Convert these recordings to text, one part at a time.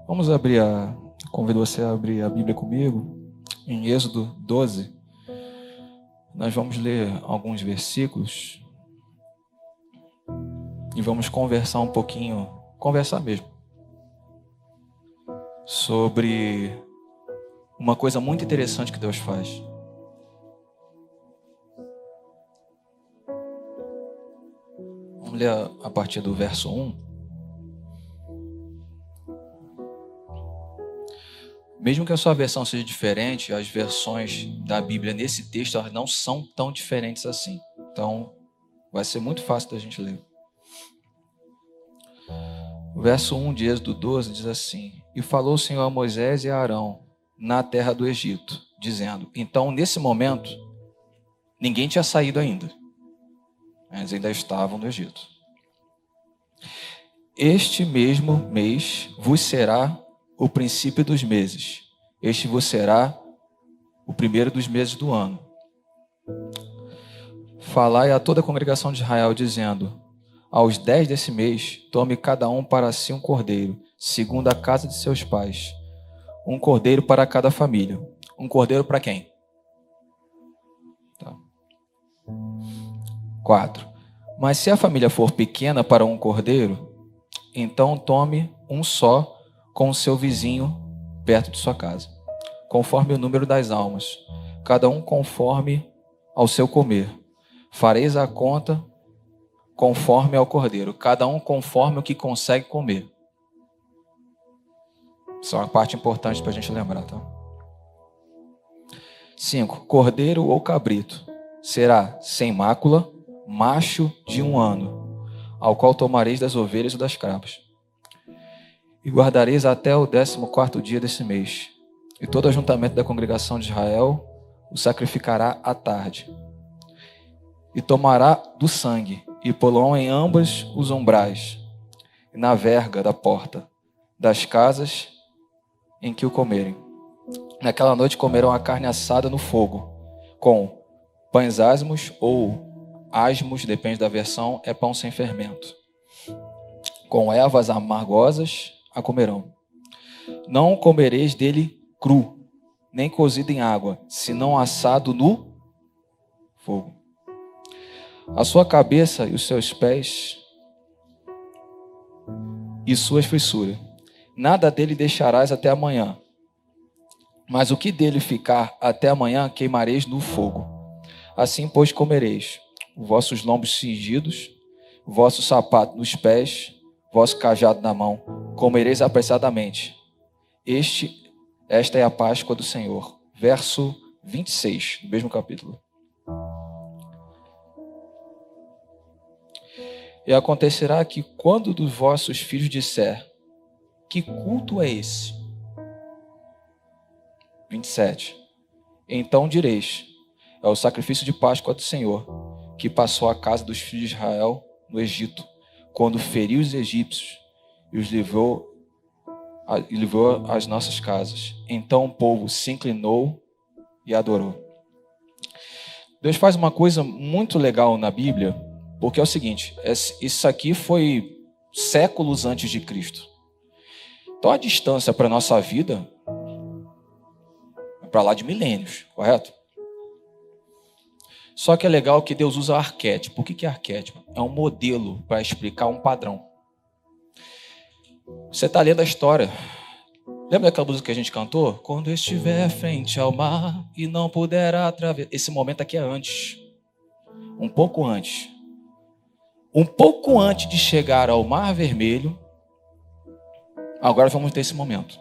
Convido você a abrir a Bíblia comigo em Êxodo 12. Nós vamos ler alguns versículos e vamos conversar um pouquinho, conversar mesmo, sobre uma coisa muito interessante que Deus faz. Vamos ler a partir do verso 1. Mesmo que a sua versão seja diferente, as versões da Bíblia nesse texto elas não são tão diferentes assim. Então, vai ser muito fácil da gente ler. O verso 1 de Êxodo 12 diz assim: E falou o Senhor a Moisés e a Arão na terra do Egito, dizendo... Então, nesse momento, ninguém tinha saído ainda. Eles ainda estavam no Egito. Este mesmo mês vos será o princípio dos meses. Este vos será o primeiro dos meses do ano. Falai a toda a congregação de Israel, dizendo: Aos 10 desse mês, tome cada um para si um cordeiro, segundo a casa de seus pais. Um cordeiro para cada família. Um cordeiro para quem? 4. Mas se a família for pequena para um cordeiro, então tome um só com o seu vizinho perto de sua casa, conforme o número das almas, cada um conforme ao seu comer. Fareis a conta conforme ao cordeiro, cada um conforme o que consegue comer. Isso é uma parte importante para a gente lembrar, tá? 5. Cordeiro ou cabrito será sem mácula, macho de 1 ano, ao qual tomareis das ovelhas ou das cabras. E guardareis até o 14º dia desse mês. E todo o ajuntamento da congregação de Israel o sacrificará à tarde. E tomará do sangue, e pô-lo em ambos os umbrais, e na verga da porta das casas em que o comerem. Naquela noite comerão a carne assada no fogo, com pães asmos ou asmos, depende da versão, é pão sem fermento. Com ervas amargosas a comerão. Não comereis dele cru, nem cozido em água, senão assado no fogo. A sua cabeça e os seus pés e suas fissuras. Nada dele deixarás até amanhã. Mas o que dele ficar até amanhã queimareis no fogo. Assim, pois, comereis vossos lombos cingidos, vosso sapato nos pés, vosso cajado na mão. Comereis apressadamente. Esta é a Páscoa do Senhor. Verso 26, do mesmo capítulo. E acontecerá que quando dos vossos filhos disser: Que culto é esse? 27. Então direis: É o sacrifício de Páscoa do Senhor, que passou a casa dos filhos de Israel no Egito, quando feriu os egípcios e os levou às nossas casas. Então o povo se inclinou e adorou. Deus faz uma coisa muito legal na Bíblia, porque é o seguinte: isso aqui foi séculos antes de Cristo. Então a distância para a nossa vida é para lá de milênios, correto? Só que é legal que Deus usa arquétipo. O que é arquétipo? É um modelo para explicar um padrão. Você está lendo a história. Lembra daquela música que a gente cantou? Quando estiver frente ao mar e não puder atravessar. Esse momento aqui é antes. Um pouco antes. Um pouco antes de chegar ao Mar Vermelho. Agora vamos ter esse momento.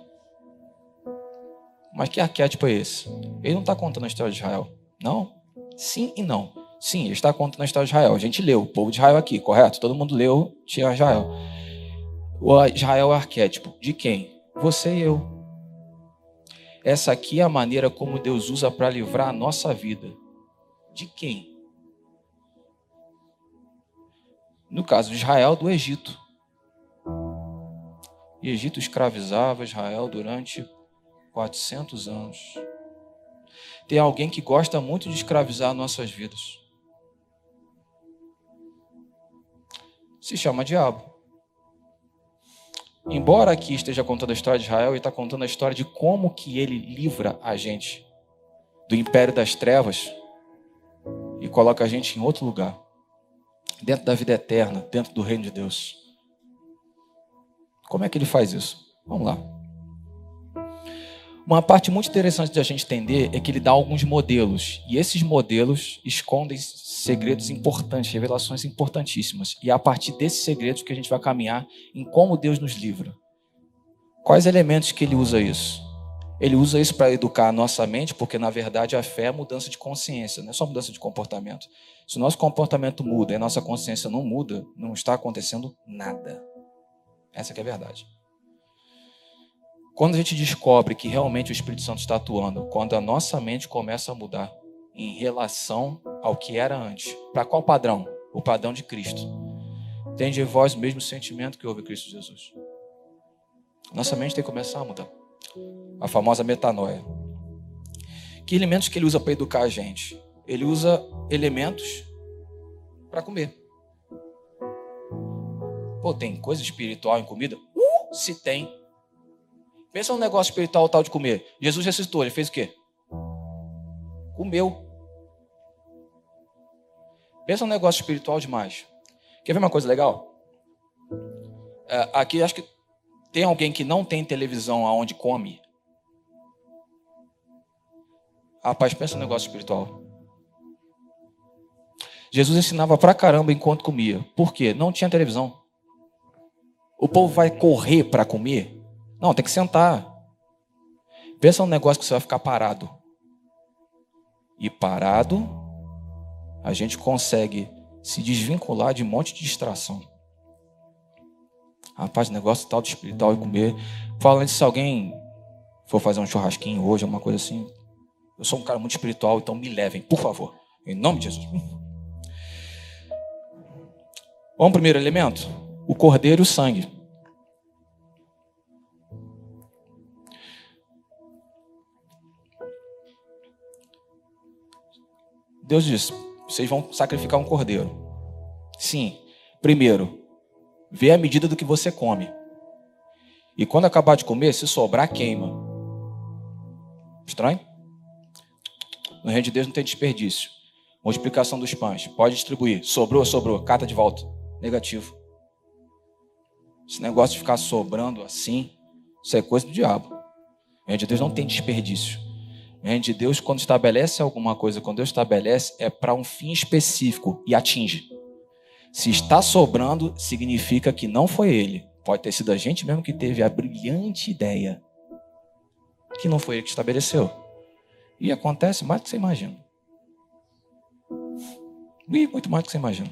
Mas que arquétipo é esse? Ele não está contando a história de Israel. Não? Sim e não. Sim, ele está contando a história de Israel. A gente leu, o povo de Israel aqui, correto? Todo mundo leu, tinha Israel. O Israel é arquétipo. De quem? Você e eu. Essa aqui é a maneira como Deus usa para livrar a nossa vida. De quem? No caso de Israel, do Egito. E Egito escravizava Israel durante 400 anos. Tem alguém que gosta muito de escravizar nossas vidas. Se chama diabo. Embora aqui esteja contando a história de Israel, ele está contando a história de como que ele livra a gente do império das trevas e coloca a gente em outro lugar, dentro da vida eterna, dentro do reino de Deus. Como é que ele faz isso? Vamos lá. Uma parte muito interessante de a gente entender é que ele dá alguns modelos, e esses modelos escondem segredos importantes, revelações importantíssimas, e é a partir desses segredos que a gente vai caminhar em como Deus nos livra. Quais elementos que ele usa isso? Ele usa isso para educar a nossa mente, porque na verdade a fé é mudança de consciência, não é só mudança de comportamento. Se o nosso comportamento muda e a nossa consciência não muda, não está acontecendo nada. Essa que é a verdade. Quando a gente descobre que realmente o Espírito Santo está atuando, quando a nossa mente começa a mudar em relação ao que era antes. Para qual padrão? O padrão de Cristo. Tende em vós o mesmo sentimento que houve em Cristo Jesus. Nossa mente tem que começar a mudar. A famosa metanoia. Que elementos que ele usa para educar a gente? Ele usa elementos para comer. Pô, tem coisa espiritual em comida? Se tem. Pensa num negócio espiritual tal de comer. Jesus ressuscitou, ele fez o quê? Comeu. Pensa num negócio espiritual demais. Quer ver uma coisa legal? Aqui acho que tem alguém que não tem televisão aonde come. Rapaz, pensa num negócio espiritual. Jesus ensinava pra caramba enquanto comia. Por quê? Não tinha televisão. O povo vai correr para comer? Não, tem que sentar. Pensa num negócio que você vai ficar parado. E parado, a gente consegue se desvincular de um monte de distração. Rapaz, negócio tal de espiritual e comer. Falando se alguém for fazer um churrasquinho hoje, alguma coisa assim. Eu sou um cara muito espiritual, então me levem, por favor. Em nome de Jesus. Vamos ao primeiro elemento? O cordeiro e o sangue. Deus diz, vocês vão sacrificar um cordeiro. Sim, primeiro, vê a medida do que você come. E quando acabar de comer, se sobrar, queima. Estranho? No reino de Deus não tem desperdício. Multiplicação dos pães, pode distribuir. Sobrou, cata de volta. Negativo. Esse negócio de ficar sobrando assim, isso é coisa do diabo. No reino de Deus não tem desperdício. No reino de Deus, quando estabelece alguma coisa, quando Deus estabelece, é para um fim específico e atinge. Se está sobrando, significa que não foi ele. Pode ter sido a gente mesmo que teve a brilhante ideia. Que não foi ele que estabeleceu. E acontece mais do que você imagina. E muito mais do que você imagina.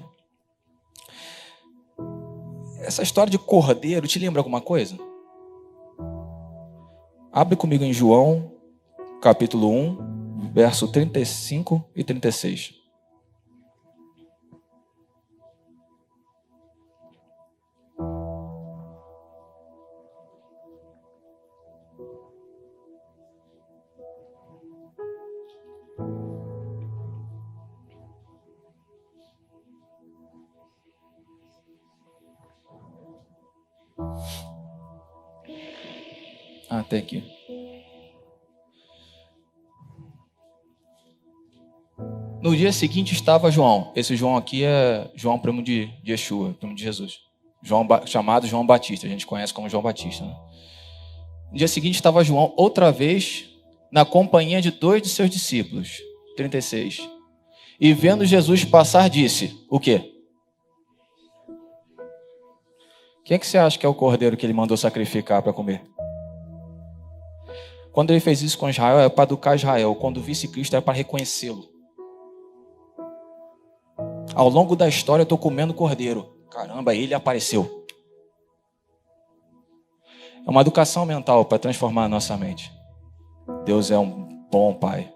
Essa história de cordeiro te lembra alguma coisa? Abre comigo em João, capítulo 1, verso 35 e 36. Até aqui. No dia seguinte estava João. Esse João aqui é João, primo de Yeshua, primo de Jesus. Chamado João Batista. A gente conhece como João Batista. Né? No dia seguinte estava João outra vez na companhia de 2 de seus discípulos. 36. E vendo Jesus passar, disse: o quê? Quem é que você acha que é o cordeiro que ele mandou sacrificar para comer? Quando ele fez isso com Israel, é para educar Israel. Quando visse Cristo, é para reconhecê-lo. Ao longo da história, eu estou comendo cordeiro. Caramba, ele apareceu. É uma educação mental para transformar a nossa mente. Deus é um bom Pai.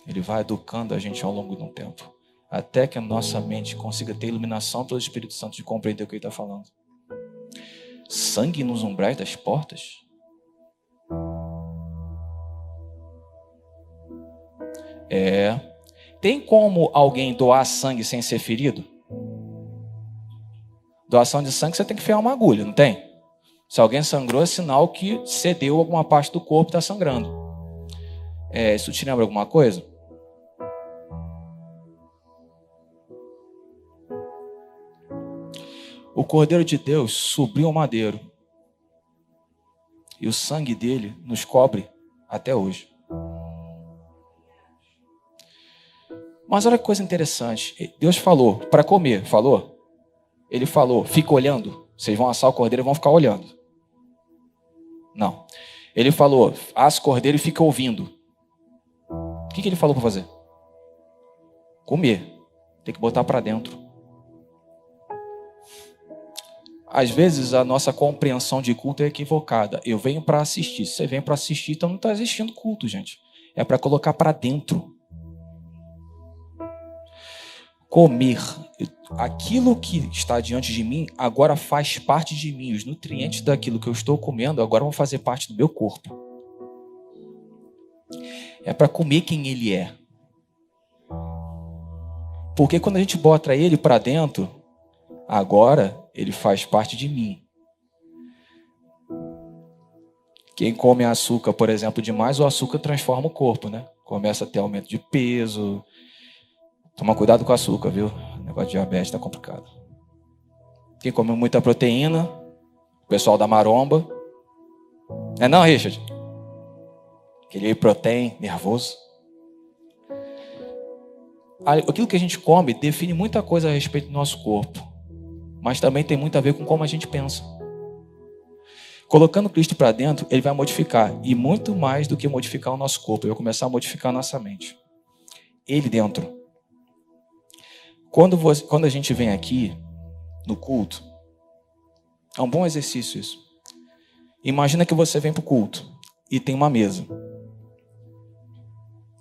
Ele vai educando a gente ao longo de um tempo. Até que a nossa mente consiga ter iluminação pelo Espírito Santo de compreender o que ele está falando. Sangue nos umbrais das portas? Tem como alguém doar sangue sem ser ferido? Doação de sangue, você tem que enfiar uma agulha, não tem? Se alguém sangrou, é sinal que cedeu alguma parte do corpo e está sangrando. Isso te lembra alguma coisa? O Cordeiro de Deus subiu ao madeiro. E o sangue dele nos cobre até hoje. Mas olha que coisa interessante. Deus falou para comer, falou? Ele falou, fica olhando. Vocês vão assar o cordeiro e vão ficar olhando. Não. Ele falou, assa o cordeiro e fica ouvindo. O que ele falou para fazer? Comer. Tem que botar para dentro. Às vezes a nossa compreensão de culto é equivocada. Eu venho para assistir. Se você vem para assistir, então não está existindo culto, gente. É para colocar para dentro. Comer. Aquilo que está diante de mim agora faz parte de mim. Os nutrientes daquilo que eu estou comendo agora vão fazer parte do meu corpo. É para comer quem ele é. Porque quando a gente bota ele para dentro, agora ele faz parte de mim. Quem come açúcar, por exemplo, demais, o açúcar transforma o corpo, né? Começa a ter aumento de peso. Toma cuidado com o açúcar, viu? O negócio de diabetes tá complicado. Quem come muita proteína, o pessoal da maromba. Não, Richard? Aquele protein nervoso. Aquilo que a gente come define muita coisa a respeito do nosso corpo. Mas também tem muito a ver com como a gente pensa. Colocando Cristo para dentro, ele vai modificar. E muito mais do que modificar o nosso corpo. Ele vai começar a modificar a nossa mente. Ele dentro. Quando a gente vem aqui, no culto, é um bom exercício isso. Imagina que você vem para o culto e tem uma mesa.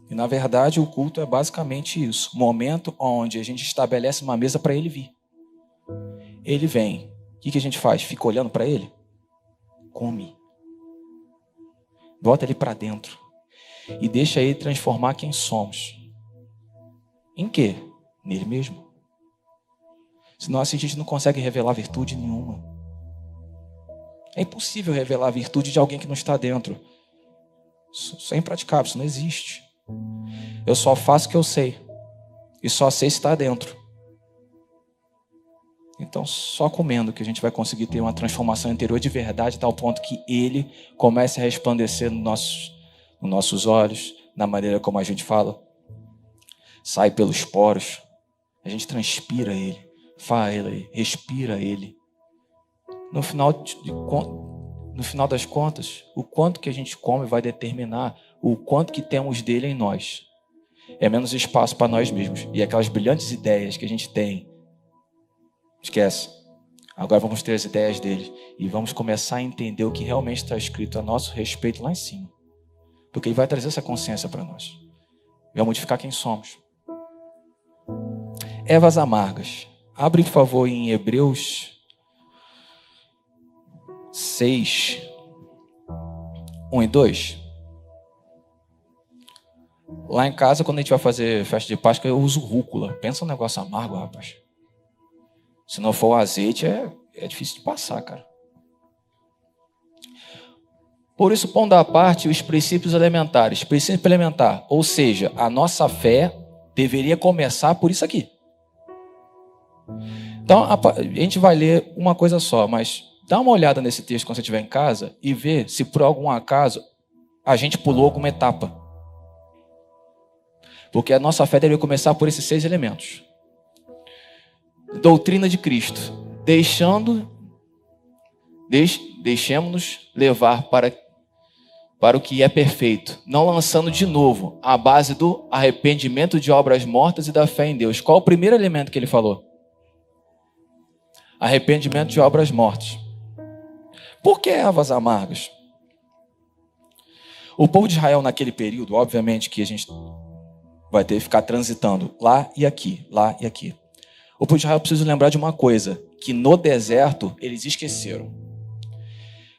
E na verdade o culto é basicamente isso. Um momento onde a gente estabelece uma mesa para ele vir. Ele vem. O que a gente faz? Fica olhando para ele? Come. Bota ele para dentro. E deixa ele transformar quem somos. Em quê? Nele mesmo. Senão assim a gente não consegue revelar virtude nenhuma. É impossível revelar a virtude de alguém que não está dentro. Isso é impraticável, isso não existe. Eu só faço o que eu sei. E só sei se está dentro. Então, só comendo que a gente vai conseguir ter uma transformação interior de verdade, a tal ponto que ele comece a resplandecer nos nossos olhos, na maneira como a gente fala. Sai pelos poros. A gente transpira ele, fala ele, respira ele. No final das contas, o quanto que a gente come vai determinar o quanto que temos dele em nós. É menos espaço para nós mesmos. E aquelas brilhantes ideias que a gente tem, esquece. Agora vamos ter as ideias dele. E vamos começar a entender o que realmente está escrito a nosso respeito lá em cima. Porque ele vai trazer essa consciência para nós. Vai modificar quem somos. Ervas amargas. Abre, por favor, em Hebreus 6, 1 e 2. Lá em casa, quando a gente vai fazer festa de Páscoa, eu uso rúcula. Pensa um negócio amargo, rapaz. Se não for o azeite, é difícil de passar, cara. Por isso, pondo à parte os princípios elementares. Princípio elementar, ou seja, a nossa fé deveria começar por isso aqui. Então, a gente vai ler uma coisa só, mas dá uma olhada nesse texto quando você estiver em casa e vê se por algum acaso a gente pulou alguma etapa. Porque a nossa fé deveria começar por esses 6 elementos. Doutrina de Cristo. Deixemos-nos levar para o que é perfeito, não lançando de novo a base do arrependimento de obras mortas e da fé em Deus. Qual o primeiro elemento que ele falou? Arrependimento de obras mortas. Por que ervas amargas? O povo de Israel naquele período, obviamente que a gente vai ter que ficar transitando lá e aqui, lá e aqui. O povo de Israel precisa lembrar de uma coisa, que no deserto eles esqueceram.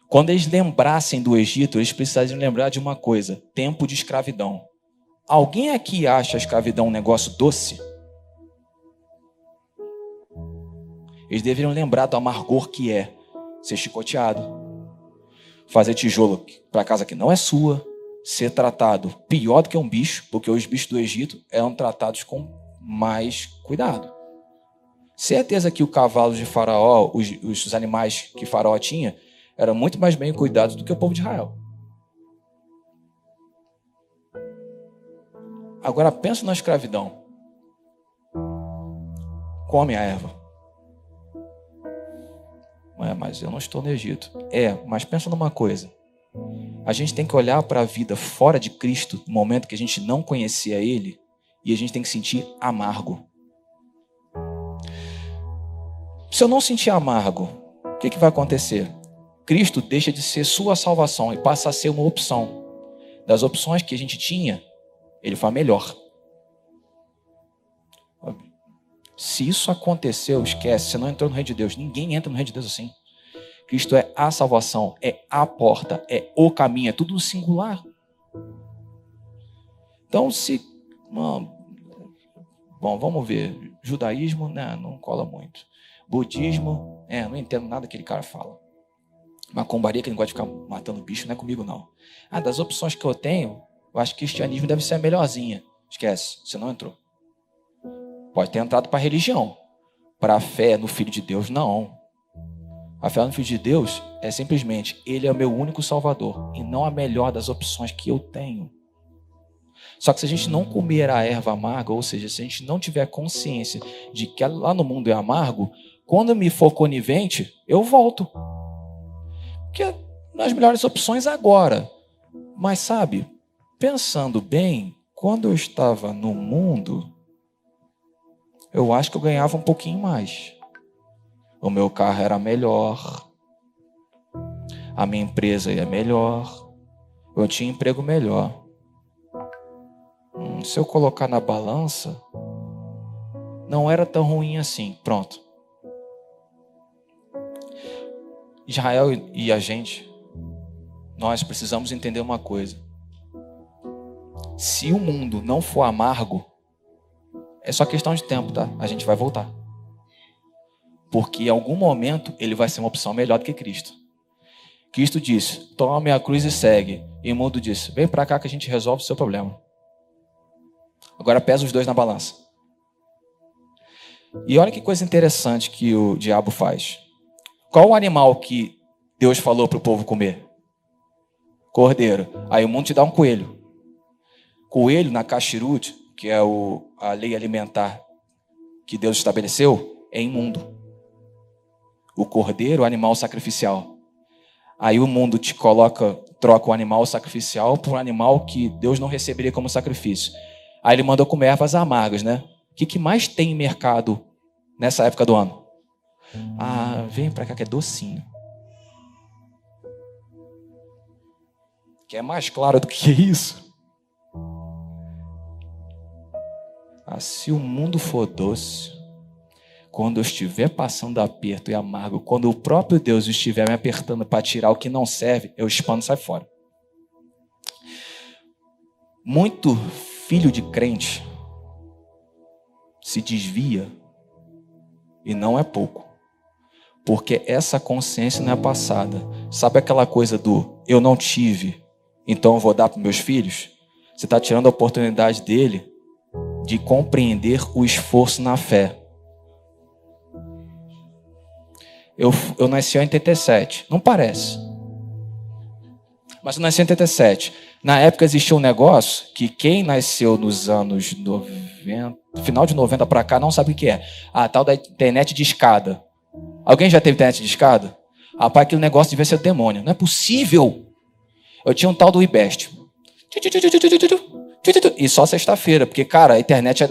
Quando eles lembrassem do Egito, eles precisariam lembrar de uma coisa, tempo de escravidão. Alguém aqui acha a escravidão um negócio doce? Eles deveriam lembrar do amargor que é ser chicoteado, fazer tijolo para casa que não é sua, ser tratado pior do que um bicho, porque os bichos do Egito eram tratados com mais cuidado. Certeza que o cavalo de Faraó, os animais que Faraó tinha, eram muito mais bem cuidados do que o povo de Israel. Agora pensa na escravidão. Come a erva. Mas eu não estou no Egito. Mas pensa numa coisa. A gente tem que olhar para a vida fora de Cristo, no momento que a gente não conhecia Ele, e a gente tem que sentir amargo. Se eu não sentir amargo, o que vai acontecer? Cristo deixa de ser sua salvação e passa a ser uma opção. Das opções que a gente tinha, Ele foi a melhor. Se isso aconteceu, esquece, você não entrou no reino de Deus. Ninguém entra no reino de Deus assim. Cristo é a salvação, é a porta, é o caminho, é tudo no singular. Então, bom, vamos ver. Judaísmo, né, não cola muito. Budismo, não entendo nada que aquele cara fala. Macumbaria, que ele gosta de ficar matando bicho, não é comigo não. Das opções que eu tenho, eu acho que o cristianismo deve ser a melhorzinha. Esquece, você não entrou. Pode ter entrado para a religião. Para a fé no Filho de Deus, não. A fé no Filho de Deus é simplesmente, Ele é o meu único Salvador e não a melhor das opções que eu tenho. Só que se a gente não comer a erva amarga, ou seja, se a gente não tiver consciência de que lá no mundo é amargo, quando me for conivente, eu volto. Porque nas melhores opções agora. Mas sabe, pensando bem, quando eu estava no mundo, eu acho que eu ganhava um pouquinho mais. O meu carro era melhor. A minha empresa ia melhor. Eu tinha emprego melhor. Se eu colocar na balança, não era tão ruim assim. Pronto. Israel e a gente, nós precisamos entender uma coisa. Se o mundo não for amargo, é só questão de tempo, tá? A gente vai voltar. Porque em algum momento ele vai ser uma opção melhor do que Cristo. Cristo disse, toma a minha cruz e segue. E o mundo disse, vem pra cá que a gente resolve o seu problema. Agora pesa os dois na balança. E olha que coisa interessante que o diabo faz. Qual o animal que Deus falou para o povo comer? Cordeiro. Aí o mundo te dá um coelho. Coelho na Kashrut, que é a lei alimentar que Deus estabeleceu, é imundo. O cordeiro é o animal sacrificial. Aí o mundo troca o animal sacrificial por um animal que Deus não receberia como sacrifício. Aí ele mandou comer ervas amargas, né? O que mais tem em mercado nessa época do ano? Vem pra cá que é docinho. Quer mais claro do que isso? Se o mundo for doce, quando eu estiver passando aperto e amargo, quando o próprio Deus estiver me apertando para tirar o que não serve, eu expando e saio fora. Muito filho de crente se desvia, e não é pouco, porque essa consciência não é passada. Sabe aquela coisa do eu não tive, então eu vou dar para meus filhos? Você está tirando a oportunidade dele de compreender o esforço na fé. Eu nasci em 87, não parece, mas eu nasci em 87. Na época existia um negócio que quem nasceu nos anos 90, final de 90 para cá, não sabe o que é. A tal da internet de escada. Alguém já teve internet de escada? Rapaz, aquele negócio devia ser o demônio. Não é possível. Eu tinha um tal do IBEST. E só sexta-feira, porque, cara, a internet,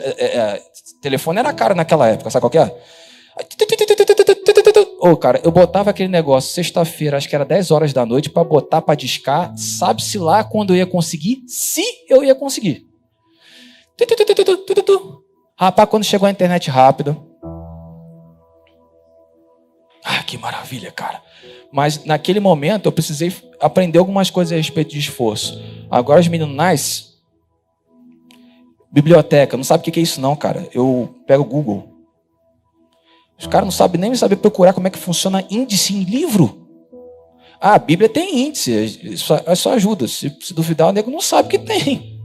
telefone era caro naquela época, sabe qual que é? Cara, eu botava aquele negócio sexta-feira, acho que era 10 horas da noite, para botar para discar, sabe-se lá quando eu ia conseguir, se eu ia conseguir. Rapaz, quando chegou a internet rápida, que maravilha, cara. Mas naquele momento eu precisei aprender algumas coisas a respeito de esforço. Agora os meninos nascem, biblioteca, não sabe o que é isso não, cara. Eu pego o Google. Os caras não sabem nem saber procurar como é que funciona índice em livro. Ah, a Bíblia tem índice, só ajuda. Se duvidar, o nego não sabe que tem.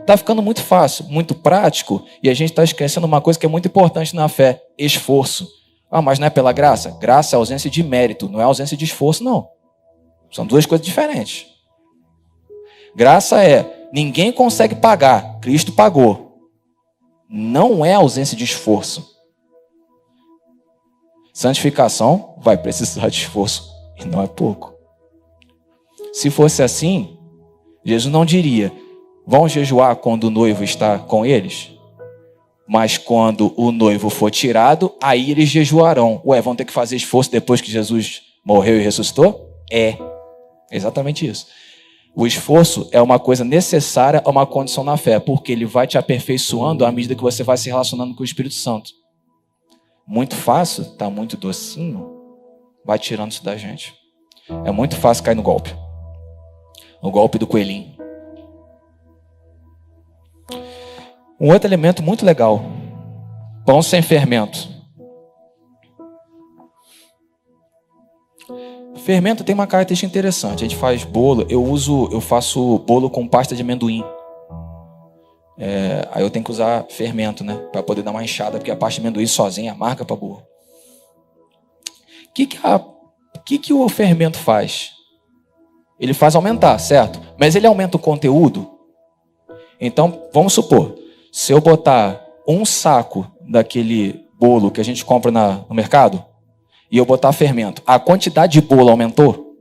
Está ficando muito fácil, muito prático, e a gente está esquecendo uma coisa que é muito importante na fé: esforço. Ah, mas não é pela graça? Graça é ausência de mérito, não é ausência de esforço, não. São duas coisas diferentes. Graça é, ninguém consegue pagar, Cristo pagou. Não é ausência de esforço. Santificação vai precisar de esforço, e não é pouco. Se fosse assim, Jesus não diria: vão jejuar quando o noivo está com eles, mas quando o noivo for tirado, aí eles jejuarão. Ué, vão ter que fazer esforço depois que Jesus morreu e ressuscitou? É exatamente isso. O esforço é uma coisa necessária a uma condição na fé, porque ele vai te aperfeiçoando à medida que você vai se relacionando com o Espírito Santo. Muito fácil, está muito docinho, vai tirando isso da gente. É muito fácil cair no golpe. O golpe do coelhinho. Um outro elemento muito legal: pão sem fermento. Fermento tem uma característica interessante. A gente faz bolo, eu faço bolo com pasta de amendoim. Aí eu tenho que usar fermento, né? Para poder dar uma enxada, porque a pasta de amendoim sozinha amarga para bolo. O que o fermento faz? Ele faz aumentar, certo? Mas ele aumenta o conteúdo. Então, vamos supor, se eu botar um saco daquele bolo que a gente compra no mercado, e eu botar fermento, a quantidade de bolo aumentou?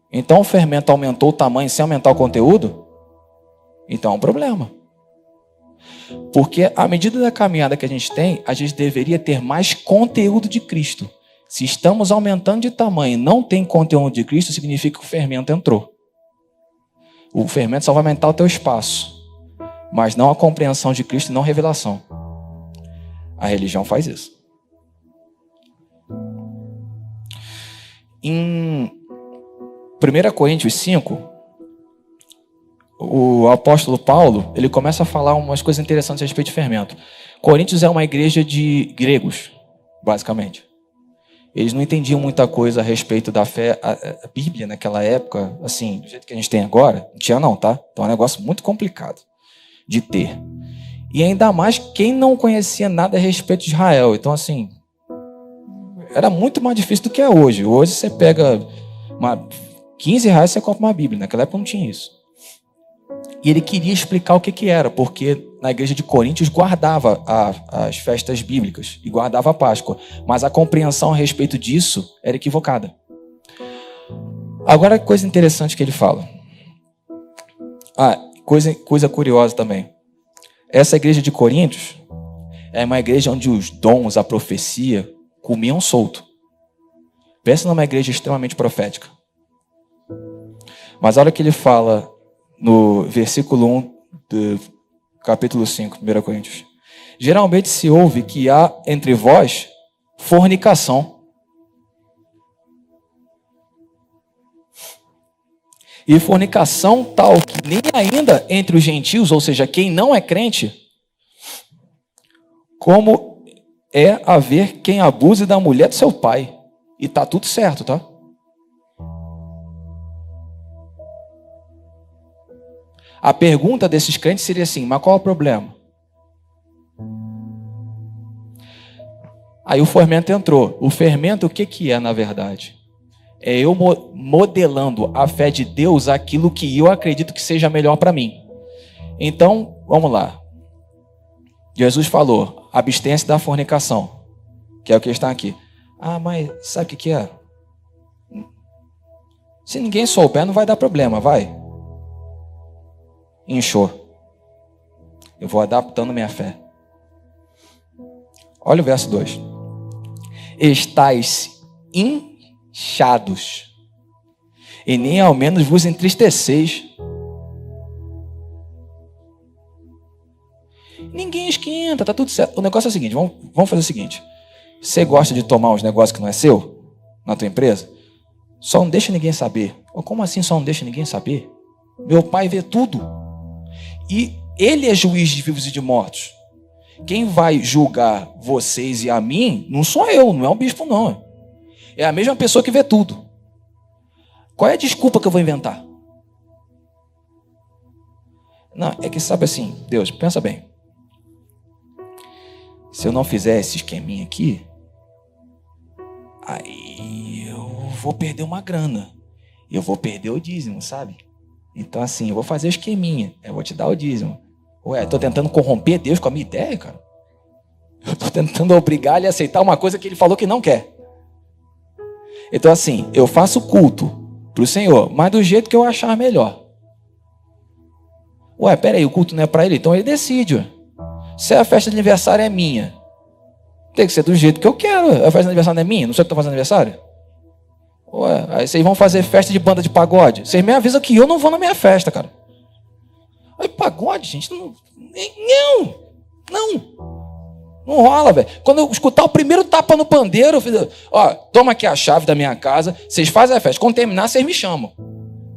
Então o fermento aumentou o tamanho sem aumentar o conteúdo? Então é um problema. Porque à medida da caminhada que a gente tem, a gente deveria ter mais conteúdo de Cristo. Se estamos aumentando de tamanho e não tem conteúdo de Cristo, significa que o fermento entrou. O fermento só vai aumentar o teu espaço, mas não a compreensão de Cristo e não a revelação. A religião faz isso. Em 1 Coríntios 5, o apóstolo Paulo, ele começa a falar umas coisas interessantes a respeito de fermento. Coríntios é uma igreja de gregos, basicamente. Eles não entendiam muita coisa a respeito da fé. A Bíblia naquela época, assim, do jeito que a gente tem agora, não tinha não, tá? Então é um negócio muito complicado de ter. E ainda mais quem não conhecia nada a respeito de Israel. Então, assim, era muito mais difícil do que é hoje. Hoje você pega R$15 e você compra uma Bíblia. Naquela época não tinha isso. E ele queria explicar o que era, porque na igreja de Coríntios guardava as festas bíblicas e guardava a Páscoa. Mas a compreensão a respeito disso era equivocada. Agora, coisa interessante que ele fala. Coisa curiosa também. Essa igreja de Coríntios é uma igreja onde os dons, a profecia, comiam solto. Pensa numa igreja extremamente profética. Mas olha o que ele fala no versículo 1 do capítulo 5, 1 Coríntios. Geralmente se ouve que há entre vós fornicação. E fornicação tal que nem ainda entre os gentios, ou seja, quem não é crente, como é haver quem abuse da mulher do seu pai. E tá tudo certo, tá? A pergunta desses crentes seria assim: mas qual é o problema? Aí o fermento entrou. O fermento, o que é na verdade? É eu modelando a fé de Deus aquilo que eu acredito que seja melhor para mim. Então, vamos lá. Jesus falou: abstência da fornicação, que é o que está aqui. Mas sabe o que é? Se ninguém souber, não vai dar problema, vai. Inchou. Eu vou adaptando minha fé. Olha o verso 2. Estais inchados, e nem ao menos vos entristeceis. Ninguém esquenta, tá tudo certo. O negócio é o seguinte, vamos fazer o seguinte. Você gosta de tomar uns negócios que não é seu, na tua empresa? Só não deixa ninguém saber. Como assim só não deixa ninguém saber? Meu pai vê tudo. E ele é juiz de vivos e de mortos. Quem vai julgar vocês e a mim não sou eu, não é o bispo, não. É a mesma pessoa que vê tudo. Qual é a desculpa que eu vou inventar? Não, é que sabe assim, Deus, pensa bem. Se eu não fizer esse esqueminha aqui, aí eu vou perder uma grana. Eu vou perder o dízimo, sabe? Então assim, eu vou fazer o esqueminha. Eu vou te dar o dízimo. Ué, tô tentando corromper Deus com a minha ideia, cara? Eu tô tentando obrigar ele a aceitar uma coisa que ele falou que não quer. Então assim, eu faço culto pro Senhor, mas do jeito que eu achar melhor. Ué, peraí, o culto não é para ele? Então ele decide. Ué. Se a festa de aniversário é minha, tem que ser do jeito que eu quero. A festa de aniversário não é minha? Não sei o que estou fazendo aniversário? Ué, aí vocês vão fazer festa de banda de pagode? Vocês me avisam que eu não vou na minha festa, cara. Aí pagode, gente, não rola, velho. Quando eu escutar o primeiro tapa no pandeiro, eu fiz, ó, toma aqui a chave da minha casa, vocês fazem a festa. Quando terminar, vocês me chamam.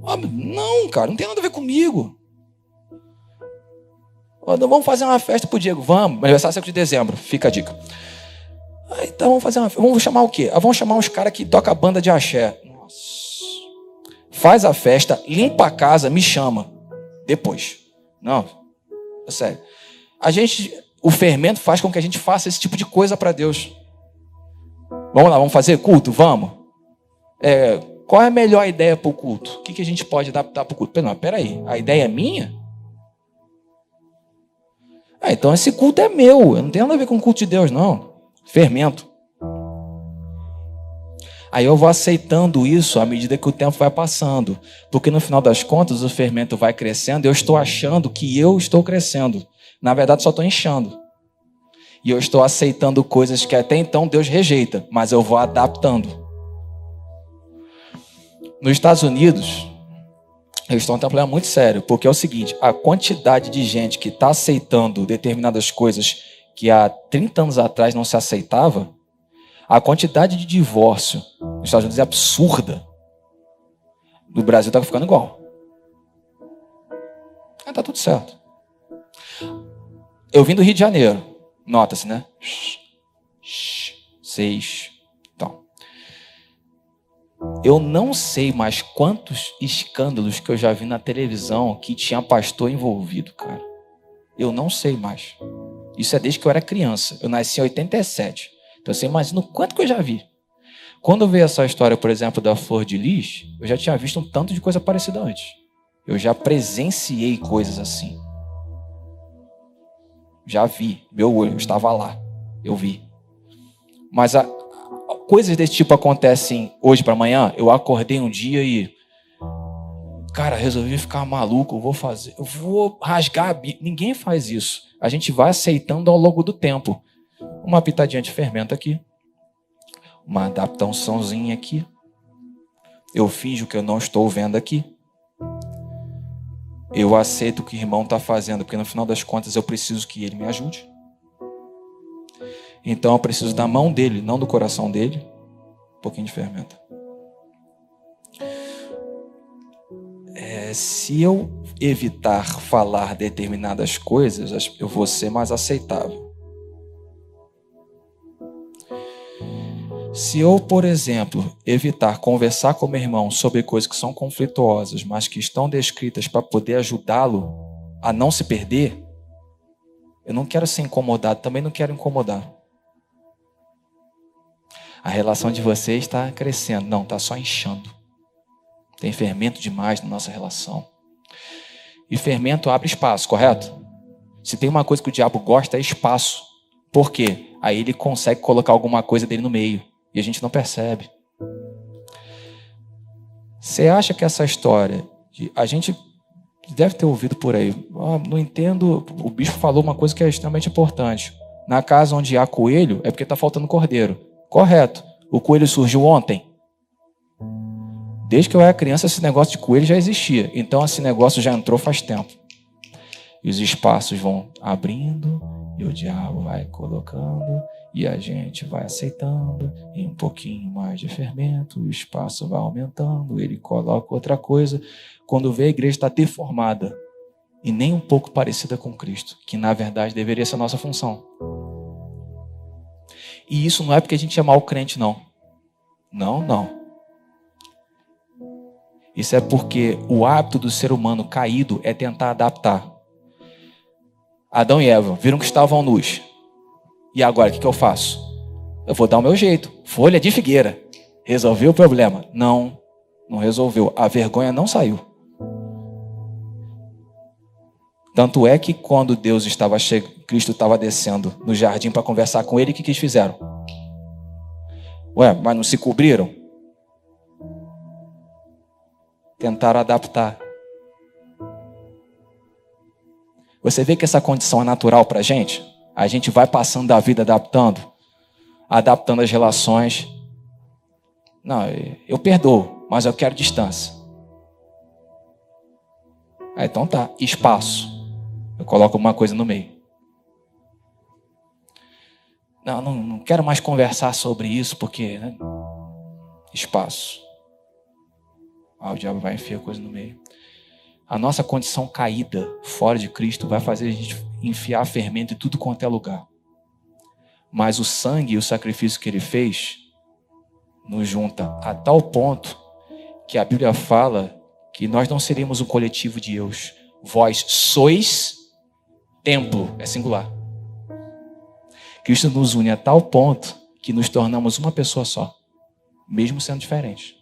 Ó, não, cara, não tem nada a ver comigo. Vamos fazer uma festa pro Diego. Vamos, aniversário 5 de dezembro. Fica a dica. Então vamos fazer uma festa. Vamos chamar o quê? Vamos chamar uns caras que tocam banda de axé. Nossa. Faz a festa, limpa a casa, me chama. Depois. Não, é sério. O fermento faz com que a gente faça esse tipo de coisa para Deus. Vamos lá, vamos fazer culto? Vamos. Qual é a melhor ideia para o culto? O que a gente pode adaptar para o culto? Não, peraí, a ideia é minha? Então esse culto é meu, eu não tenho nada a ver com o culto de Deus, não. Fermento. Aí eu vou aceitando isso à medida que o tempo vai passando. Porque no final das contas o fermento vai crescendo e eu estou achando que eu estou crescendo. Na verdade só estou inchando. E eu estou aceitando coisas que até então Deus rejeita, mas eu vou adaptando. Nos Estados Unidos, eles estão tendo um problema muito sério, porque é o seguinte, a quantidade de gente que está aceitando determinadas coisas que há 30 anos atrás não se aceitava, a quantidade de divórcio nos Estados Unidos é absurda. No Brasil está ficando igual. Está tudo certo. Eu vim do Rio de Janeiro, nota-se, né? 6. Então, eu não sei mais quantos escândalos que eu já vi na televisão que tinha pastor envolvido, cara. Eu não sei mais. Isso é desde que eu era criança. Eu nasci em 87. Então você imagina o quanto que eu já vi. Quando eu vi essa história, por exemplo, da Flor de Lis, eu já tinha visto um tanto de coisa parecida antes. Eu já presenciei coisas assim. Já vi. Meu olho, eu estava lá. Eu vi. Mas coisas desse tipo acontecem hoje para amanhã. Eu acordei um dia e... Cara, resolvi ficar maluco. Eu vou rasgar a Bíblia. Ninguém faz isso. A gente vai aceitando ao longo do tempo. Uma pitadinha de fermento aqui. Uma adaptaçãozinha aqui. Eu finjo que eu não estou vendo aqui. Eu aceito o que o irmão está fazendo, porque no final das contas eu preciso que ele me ajude. Então eu preciso da mão dele, não do coração dele. Um pouquinho de fermento. Se eu evitar falar determinadas coisas, eu vou ser mais aceitável. Se eu, por exemplo, evitar conversar com meu irmão sobre coisas que são conflituosas, mas que estão descritas para poder ajudá-lo a não se perder, eu não quero ser incomodado, também não quero incomodar. A relação de vocês está crescendo, não, está só inchando. Tem fermento demais na nossa relação. E fermento abre espaço, correto? Se tem uma coisa que o diabo gosta é espaço. Por quê? Aí ele consegue colocar alguma coisa dele no meio. E a gente não percebe. Você acha que essa história... A gente deve ter ouvido por aí. Não entendo... O bispo falou uma coisa que é extremamente importante. Na casa onde há coelho, é porque está faltando cordeiro. Correto. O coelho surgiu ontem. Desde que eu era criança, esse negócio de coelho já existia. Então, esse negócio já entrou faz tempo. E os espaços vão abrindo, e o diabo vai colocando, e a gente vai aceitando, e um pouquinho mais de fermento, o espaço vai aumentando, ele coloca outra coisa. Quando vê, a igreja está deformada. e nem um pouco parecida com Cristo, que na verdade deveria ser a nossa função. E isso não é porque a gente é mau crente, não. Não. Isso é porque o hábito do ser humano caído é tentar adaptar. Adão e Eva viram que estavam nus. E agora, o que eu faço? Eu vou dar o meu jeito. Folha de figueira. Resolveu o problema? Não resolveu. A vergonha não saiu. Tanto é que quando Deus estava chegando, Cristo estava descendo no jardim para conversar com ele, o que eles fizeram? Ué, mas não se cobriram? Tentaram adaptar. Você vê que essa condição é natural para a gente? A gente vai passando da vida adaptando as relações. Não, eu perdoo, mas eu quero distância. Então tá, espaço. Eu coloco uma coisa no meio. Não quero mais conversar sobre isso porque... Né? Espaço. O diabo vai enfiar coisa no meio. A nossa condição caída, fora de Cristo, vai fazer a gente enfiar fermento em tudo quanto é lugar. Mas o sangue e o sacrifício que ele fez nos junta a tal ponto que a Bíblia fala que nós não seríamos um coletivo de eus. Vós sois templo, é singular. Cristo nos une a tal ponto que nos tornamos uma pessoa só, mesmo sendo diferentes.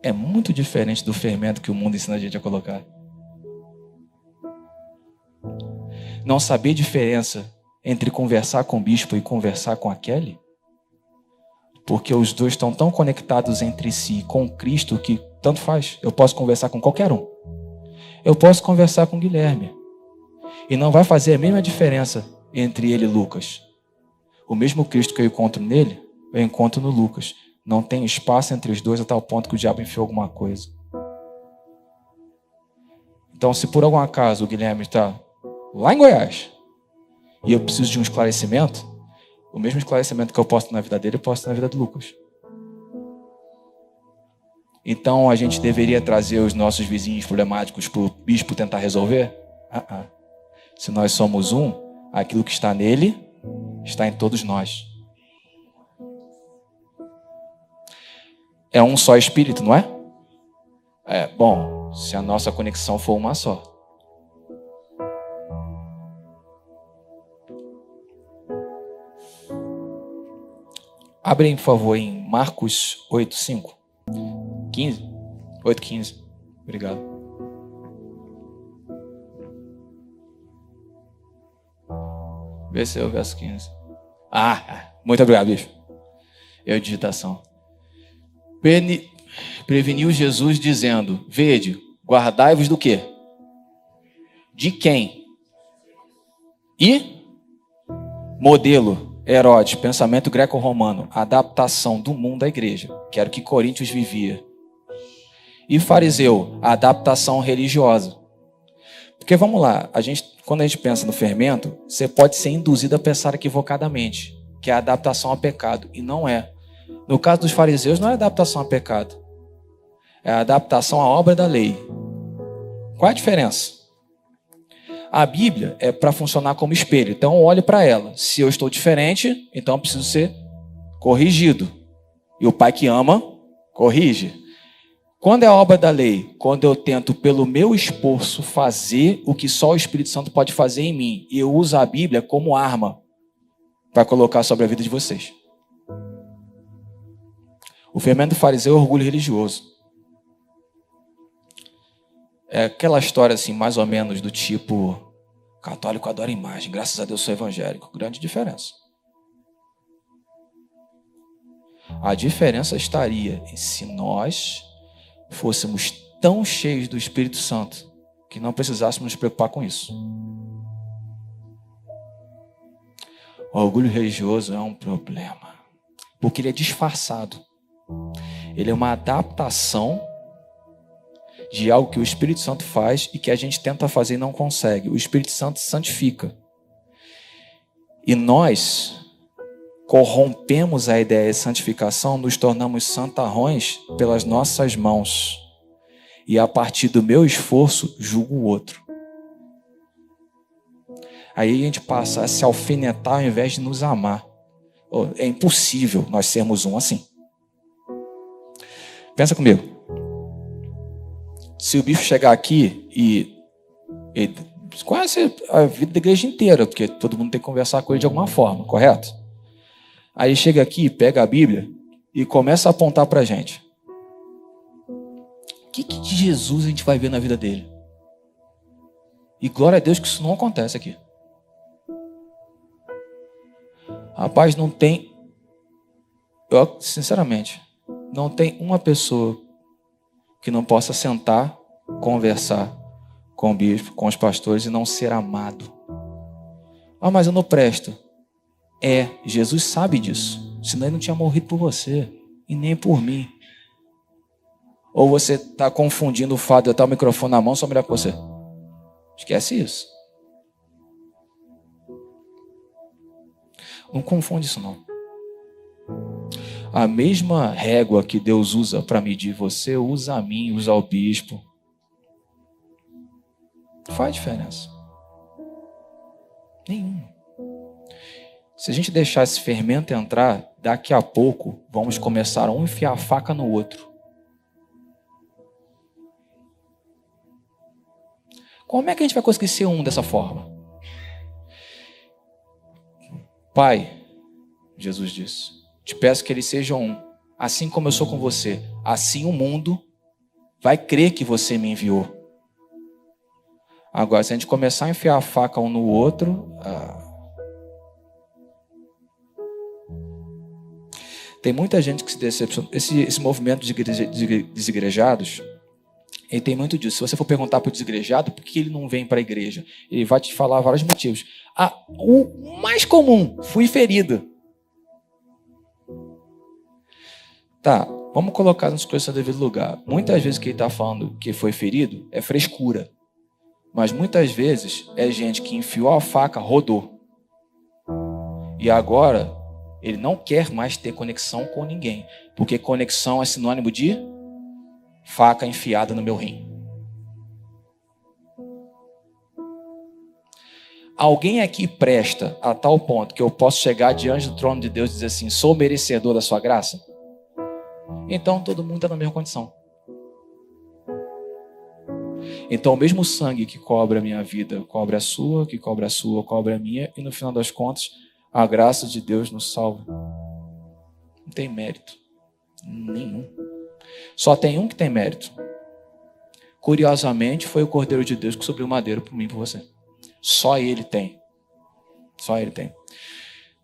É muito diferente do fermento que o mundo ensina a gente a colocar. Não saber a diferença entre conversar com o bispo e conversar com a Kelly? Porque os dois estão tão conectados entre si com Cristo que tanto faz. Eu posso conversar com qualquer um. Eu posso conversar com o Guilherme. E não vai fazer a mesma diferença entre ele e Lucas. O mesmo Cristo que eu encontro nele, eu encontro no Lucas. Não tem espaço entre os dois a tal ponto que o diabo enfiou alguma coisa. Então, se por algum acaso o Guilherme está lá em Goiás e eu preciso de um esclarecimento, o mesmo esclarecimento que eu posso ter na vida dele, eu posso ter na vida do Lucas. Então, a gente deveria trazer os nossos vizinhos problemáticos para o bispo tentar resolver? Se nós somos um, aquilo que está nele está em todos nós. É um só espírito, não é? Bom, se a nossa conexão for uma só. Abrem, por favor, em Marcos 8:5. 15? 8:15. Obrigado. Vê se é o verso 15. Muito obrigado, bicho. Digitação. Preveniu Jesus dizendo: vede, guardai-vos do quê? De quem? E? Modelo, Herodes, pensamento greco-romano, adaptação do mundo à igreja, que era o que Coríntios vivia. E fariseu, adaptação religiosa. Porque vamos lá, quando a gente pensa no fermento, você pode ser induzido a pensar equivocadamente, que é a adaptação ao pecado, e não é. No caso dos fariseus, não é adaptação a pecado. É a adaptação à obra da lei. Qual é a diferença? A Bíblia é para funcionar como espelho. Então, eu olho para ela. Se eu estou diferente, então eu preciso ser corrigido. E o pai que ama, corrige. Quando é a obra da lei? Quando eu tento, pelo meu esforço, fazer o que só o Espírito Santo pode fazer em mim. E eu uso a Bíblia como arma para colocar sobre a vida de vocês. O fermento do fariseu é orgulho religioso. É aquela história assim, mais ou menos do tipo: católico adora imagem, graças a Deus sou evangélico. Grande diferença. A diferença estaria se nós fôssemos tão cheios do Espírito Santo que não precisássemos nos preocupar com isso. O orgulho religioso é um problema, porque ele é disfarçado. Ele é uma adaptação de algo que o Espírito Santo faz e que a gente tenta fazer e não consegue. O Espírito Santo santifica. E nós corrompemos a ideia de santificação, nos tornamos santarrões pelas nossas mãos. e a partir do meu esforço julgo o outro. Aí a gente passa a se alfinetar ao invés de nos amar. É impossível nós sermos um assim. Pensa comigo. Se o bicho chegar aqui e conhece a vida da igreja inteira, porque todo mundo tem que conversar com ele de alguma forma, correto? Aí chega aqui, pega a Bíblia e começa a apontar para a gente. O que de Jesus a gente vai ver na vida dele? E glória a Deus que isso não acontece aqui. Rapaz, não tem, sinceramente, não tem uma pessoa que não possa sentar, conversar com o bispo, com os pastores e não ser amado. Ah, mas eu não presto. Jesus sabe disso. Senão ele não tinha morrido por você e nem por mim. Ou você está confundindo o fato de eu estar o microfone na mão, só melhor que você. Esquece isso. Não confunde isso não. A mesma régua que Deus usa para medir você, usa a mim, usa o bispo. Faz diferença. Nenhuma. Se a gente deixar esse fermento entrar, daqui a pouco vamos começar a enfiar a faca no outro. Como é que a gente vai conseguir ser um dessa forma? Pai, Jesus disse, te peço que eles sejam um, assim como eu sou com você. Assim o mundo vai crer que você me enviou. Agora, se a gente começar a enfiar a faca um no outro... Tem muita gente que se decepciona. Esse movimento de desigrejados, ele tem muito disso. Se você for perguntar para o desigrejado por que ele não vem para a igreja, ele vai te falar vários motivos. O mais comum, fui ferido. Tá, vamos colocar as coisas no devido lugar. Muitas vezes que ele está falando que foi ferido é frescura. Mas muitas vezes é gente que enfiou a faca, rodou. E agora ele não quer mais ter conexão com ninguém. Porque conexão é sinônimo de faca enfiada no meu rim. Alguém aqui presta a tal ponto que eu posso chegar diante do trono de Deus e dizer assim, sou merecedor da sua graça? Então todo mundo está na mesma condição. Então o mesmo sangue que cobre a minha vida, cobre a sua, que cobre a sua, cobre a minha, e no final das contas, a graça de Deus nos salva. Não tem mérito nenhum. Só tem um que tem mérito. Curiosamente, foi o Cordeiro de Deus que subiu o madeiro por mim e por você. Só ele tem. Só ele tem.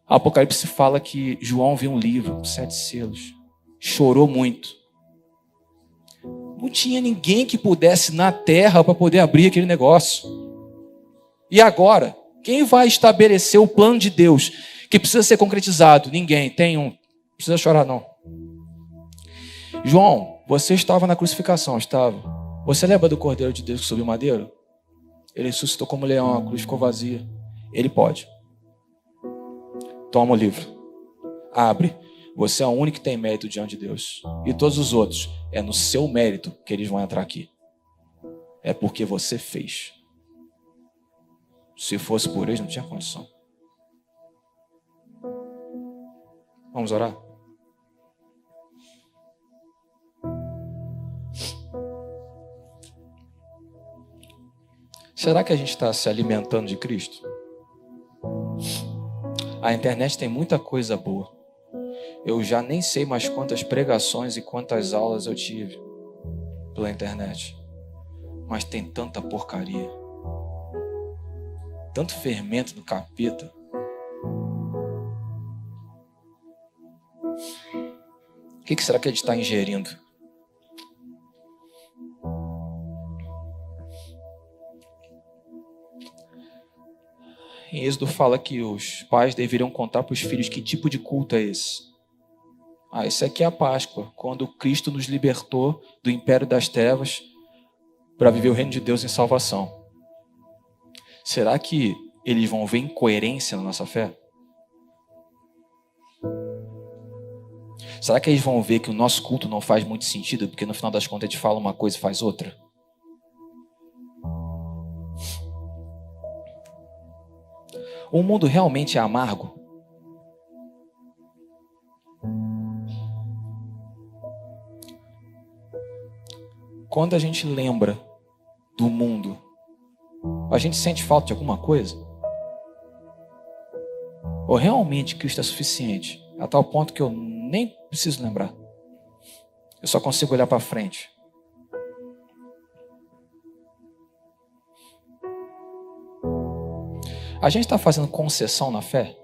Apocalipse fala que João viu um livro, 7 selos. Chorou muito. Não tinha ninguém que pudesse na terra para poder abrir aquele negócio. E agora? Quem vai estabelecer o plano de Deus que precisa ser concretizado? Ninguém. Tem um. Não precisa chorar, não. João, você estava na crucificação, estava. Você lembra do Cordeiro de Deus que subiu o madeiro? Ele ressuscitou como leão, a cruz ficou vazia. Ele pode. Toma o livro. Abre. Você é o único que tem mérito diante de Deus. E todos os outros, é no seu mérito que eles vão entrar aqui. É porque você fez. Se fosse por eles, não tinha condição. Vamos orar? Será que a gente está se alimentando de Cristo? A internet tem muita coisa boa. Eu já nem sei mais quantas pregações e quantas aulas eu tive pela internet. Mas tem tanta porcaria. Tanto fermento do capeta. O que será que a gente está ingerindo? Em Êxodo fala que os pais deveriam contar para os filhos que tipo de culto é esse. Esse aqui é a Páscoa, quando Cristo nos libertou do império das trevas para viver o reino de Deus em salvação. Será que eles vão ver incoerência na nossa fé? Será que eles vão ver que o nosso culto não faz muito sentido, porque no final das contas a gente fala uma coisa e faz outra? O mundo realmente é amargo? Quando a gente lembra do mundo, a gente sente falta de alguma coisa? Ou realmente Cristo é suficiente, a tal ponto que eu nem preciso lembrar? Eu só consigo olhar para frente. A gente está fazendo concessão na fé?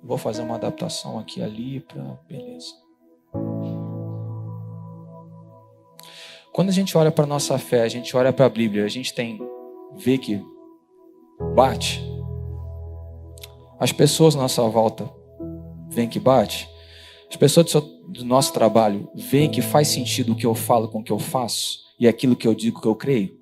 Vou fazer uma adaptação aqui ali para beleza. Quando a gente olha para a nossa fé, a gente olha para a Bíblia, a gente vê que bate. As pessoas à nossa volta veem que bate. As pessoas do nosso trabalho veem que faz sentido o que eu falo com o que eu faço e aquilo que eu digo que eu creio.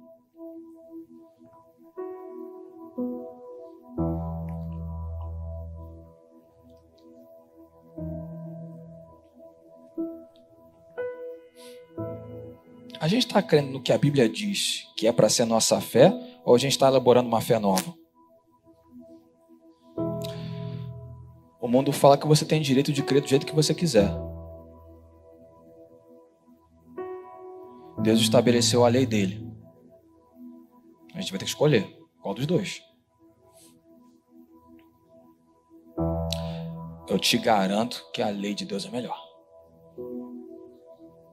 A gente está crendo no que a Bíblia diz que é para ser nossa fé, ou a gente está elaborando uma fé nova? O mundo fala que você tem direito de crer do jeito que você quiser. Deus estabeleceu a lei dele. A gente vai ter que escolher qual dos dois. Eu te garanto que a lei de Deus é melhor.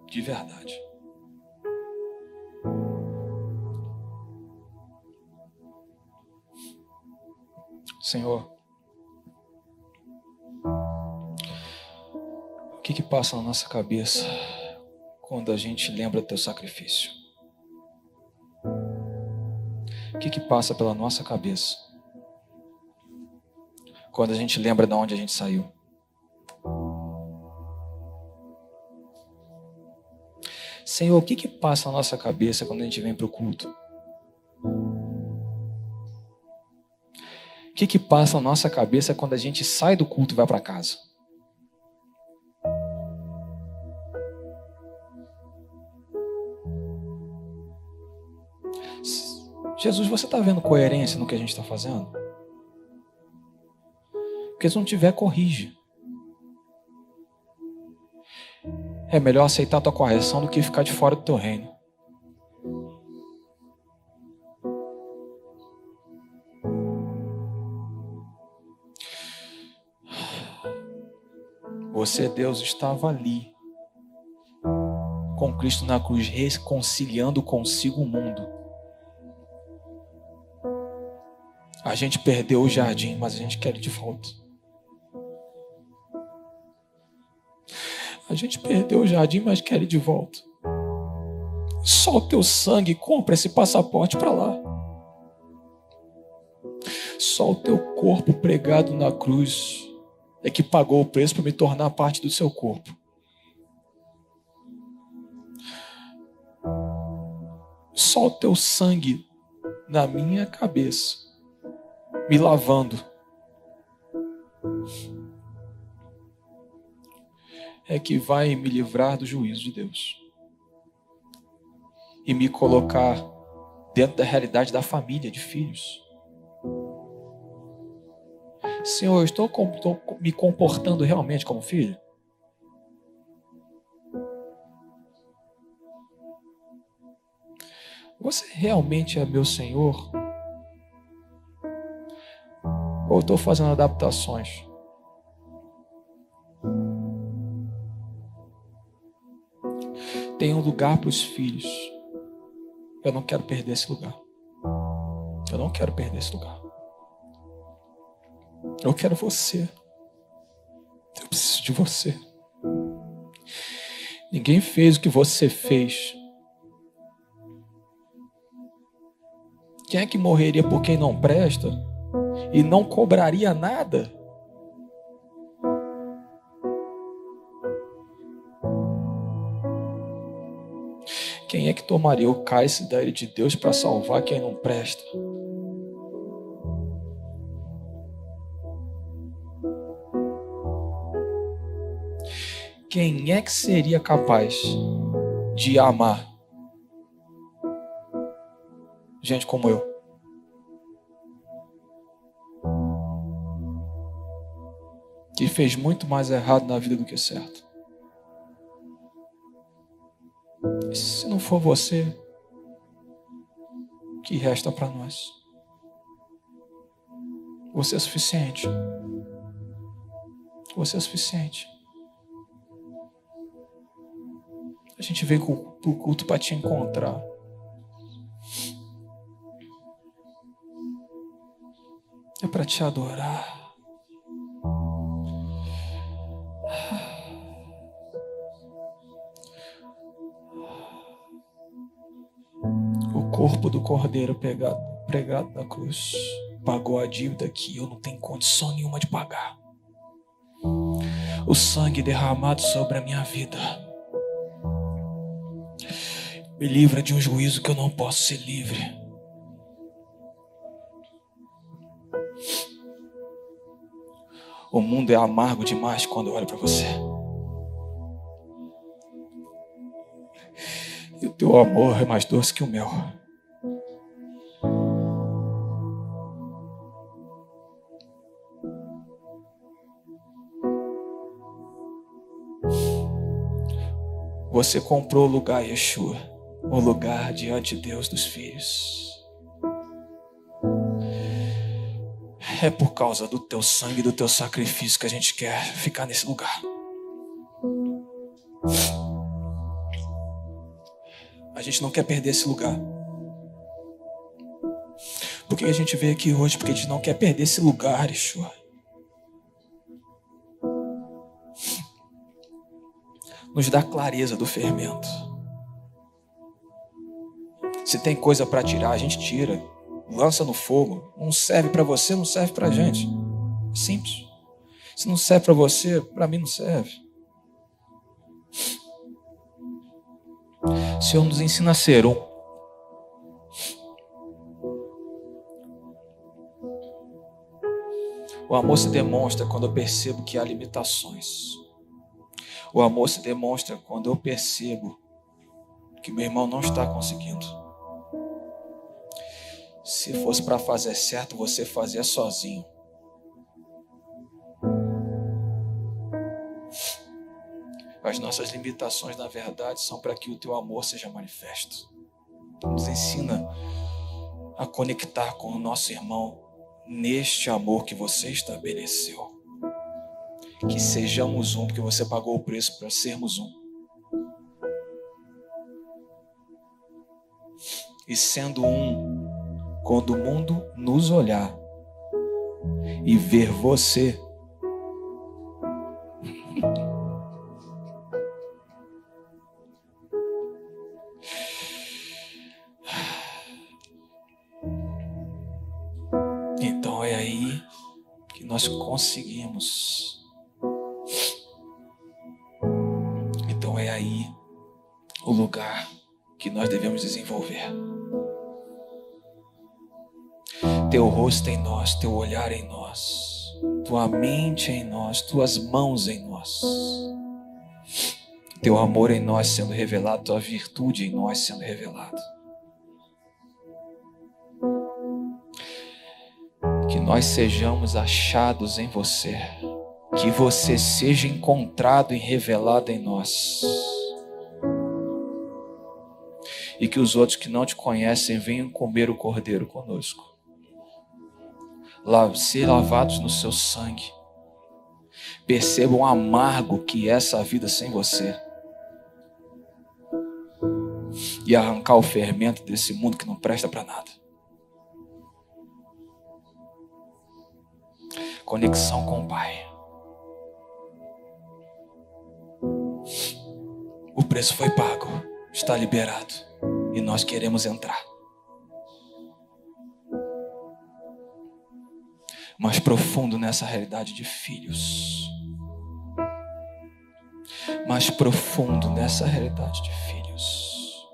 De verdade. Senhor, o que passa na nossa cabeça quando a gente lembra do teu sacrifício? O que passa pela nossa cabeça quando a gente lembra de onde a gente saiu? Senhor, o que passa na nossa cabeça quando a gente vem para o culto? O que passa na nossa cabeça quando a gente sai do culto e vai para casa? Jesus, você está vendo coerência no que a gente está fazendo? Porque se não tiver, corrige. É melhor aceitar a tua correção do que ficar de fora do teu reino. Você, Deus, estava ali com Cristo na cruz, reconciliando consigo o mundo. A gente perdeu o jardim, mas a gente quer ele de volta. A gente perdeu o jardim, mas quer ele de volta. Só o teu sangue compra esse passaporte para lá. Só o teu corpo pregado na cruz é que pagou o preço para me tornar parte do seu corpo. Só o teu sangue na minha cabeça, me lavando, é que vai me livrar do juízo de Deus e me colocar dentro da realidade da família, de filhos. Senhor, eu estou me comportando realmente como filho? Você realmente é meu Senhor? Ou estou fazendo adaptações? Tem um lugar para os filhos. Eu não quero perder esse lugar. Eu não quero perder esse lugar. Eu quero você. Eu preciso de você. Ninguém fez o que você fez. Quem é que morreria por quem não presta e não cobraria nada? Quem é que tomaria o cálice da ira de Deus para salvar quem não presta? Quem é que seria capaz de amar gente como eu? Que fez muito mais errado na vida do que certo. E se não for você, o que resta para nós? Você é suficiente. Você é suficiente. A gente veio pro culto para te encontrar. É para te adorar. O corpo do Cordeiro pregado na cruz pagou a dívida que eu não tenho condição nenhuma de pagar. O sangue derramado sobre a minha vida me livra de um juízo que eu não posso ser livre. O mundo é amargo demais quando eu olho para você. E o teu amor é mais doce que o meu. Você comprou o lugar, Yeshua, o lugar diante de Deus dos filhos. É por causa do teu sangue, do teu sacrifício que a gente quer ficar nesse lugar. A gente não quer perder esse lugar. Por que a gente veio aqui hoje? Porque a gente não quer perder esse lugar, Yeshua. Nos dá clareza do fermento. Se tem coisa para tirar, a gente tira. Lança no fogo. Não serve para você, não serve para a gente. Simples. Se não serve para você, para mim não serve. O Senhor nos ensina a ser um. O amor se demonstra quando eu percebo que há limitações. O amor se demonstra quando eu percebo que meu irmão não está conseguindo. Se fosse para fazer certo, você fazia sozinho. As nossas limitações, na verdade, são para que o teu amor seja manifesto. Nos ensina a conectar com o nosso irmão neste amor que você estabeleceu. Que sejamos um, porque você pagou o preço para sermos um. E sendo um, quando o mundo nos olhar e ver você, então é aí que nós conseguimos. Então é aí o lugar que nós devemos desenvolver. Teu rosto em nós, teu olhar em nós, tua mente em nós, tuas mãos em nós, teu amor em nós sendo revelado, tua virtude em nós sendo revelada. Que nós sejamos achados em você, que você seja encontrado e revelado em nós, e que os outros que não te conhecem venham comer o Cordeiro conosco. Ser lavados no seu sangue. Percebam o amargo que é essa vida sem você. E arrancar o fermento desse mundo que não presta para nada. Conexão com o Pai. O preço foi pago. Está liberado. E nós queremos entrar. Mais profundo nessa realidade de filhos. Mais profundo nessa realidade de filhos.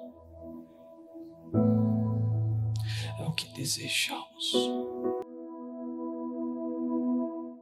É o que desejamos.